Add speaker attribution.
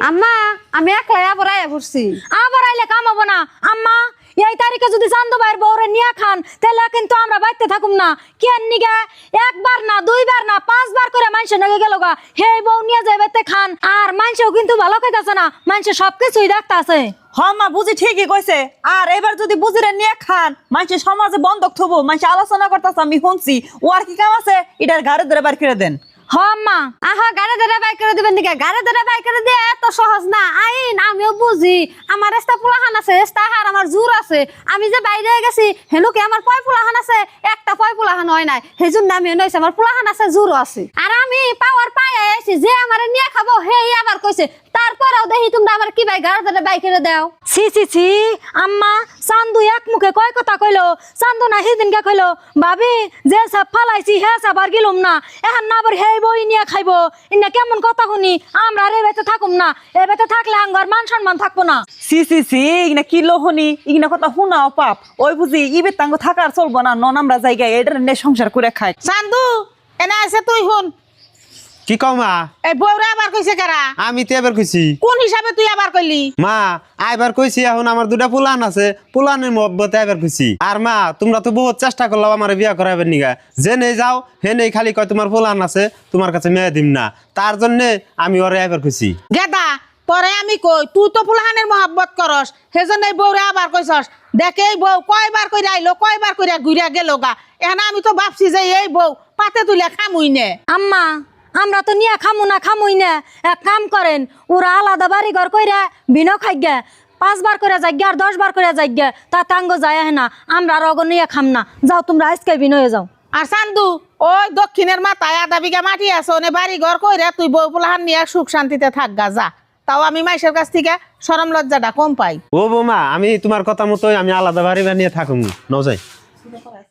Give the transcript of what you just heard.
Speaker 1: আম্মা আমি একলাই আবার আয়া পড়ছি।
Speaker 2: আবার আইলে কাম হবো না আম্মা। এই তারিখে যদি চান্দু ভাইয়ের বউরে নিয়ে খান তাহলে কিন্তু আমরা বাইতে থাকুম না। কেন নিগে একবার না দুইবার না 5 বার করে মানুষ নাগে গেল গা হে বউ নিয়ে যাই বাইতে খান। আর মানুষও কিন্তু ভালো কইতাছে না, মানুষ সবকিছুই দেখতাছে।
Speaker 3: হ মা বুঝি ঠিকই কইছে। আর এবার যদি বুঝিরে নিয়ে খান মানুষের সমাজে বন্ধক থবো, মানুষ আলোচনা করতেছে আমি শুনছি। ও আর কি কাম আছে এটার ঘরে ধরে বার করে দেন।
Speaker 2: হ আম্মা।
Speaker 1: আহা গাড়ি ধরে বাই করে দিবেন দিকে, গাড়ি ধরে বাই করে দিয়ে এত সহজ না আইন। আমিও বুঝি আমার রাস্তা পোলাহান আছে, রাস্তা হার আমার জোর আছে। আমি যে বাইরে গেছি হেনু কি আমার পয় পোলাহান আছে, একটা পয় পোলাহান হয় নাই, সেই জন্য আমি নইছি আমার পোলাহান আছে জোরও আছে। আর আমি পাওয়ার পায়ে আইছি যে আমার নিয়ে খাবো হে আবার কইছে। তারপরেও দেখি তোমরা আমার কি ভাই গাড়ি ধরে বাই করে দাও।
Speaker 2: ছি ছি ছি আম্মা, চান্দু এক মুখে কয় কথা কইলো। চান্দু না সেদিনকে কইলো ভাবি যে সব ফালাইছি হে সাবার গেলুম না, এখন না আবার হে বই নিয়ে খাইবো। ইনা কেমন কথা শুনি আমরা আর এবেতে থাকুম না, এবেতে থাকলে আঙ্গার মান সম্মান থাকবো না।
Speaker 3: সি সি সি ইগনা কি লোহনি, ইগনা কথা শুনাও পাপ। ওই বুঝি ইবে তাঙ্গ থাকার চলবো না, নন আমরা জায়গায় এটার নে সংসার করে খাই।
Speaker 4: চান্দু এনে আছে তুই শুন।
Speaker 5: কি কও মা?
Speaker 4: এই বউরে আবার কইছে কারা?
Speaker 5: আমি তো এবার কইছি।
Speaker 4: কোন হিসাবে তুই আবার কইলি?
Speaker 5: মা আইবার কইছি, এখন আমার দুটা পুলান আছে, পুলানের মহব্বতে আইবার কইছি। আর মা তোমরা তো বহুত চেষ্টা করলাম আমার বিয়া করাইবার নিগা, যে নেই যাও হে নেই খালি কয় তোমার পুলান আছে তোমার কাছে মেয়ে দিম না, তার জন্য আমি ওরে আইবার কইছি।
Speaker 4: গেদা তোরে আমি কই তুই তো ফুলহানের মহব্বত করস, সেজন্য এই বউরে আবার কইছস। দেখে এই বউ কয়বার কইরা আইলো, কয়বার কইরা ঘুরিয়া গেল গা। এখন আমি তো ভাবছি যে এই বউ পাতে তুলে খামুই নে।
Speaker 2: আম্মা আমরা তো নিয়ে খামু না খামুই না, এক কাম করেন ওরা আলাদা বাড়ি ঘর কইরা বিনো খাইগে 5 বার করে যাইগে আর 10 বার করে যাইগে তা তাঙ্গ যায় না, আমরা আর অগ নিয়ে খাম না। যাও তোমরা আজকে বিনয়ে যাও।
Speaker 4: আর চান্দু ওই দক্ষিণের মাথায় 1/2 বিঘা মাটি আছে, ওনে বাড়ি ঘর কইরা তুই বউ ফুলহান নিয়ে সুখ শান্তিতে থাক গা যা। তাও আমি মাইশের কাছ থেকে শরম লজ্জাটা কম পাই।
Speaker 5: ও বৌমা আমি তোমার কথা মতোই আমি আলাদা বাড়ি বানিয়ে থাকুম, নও যাই।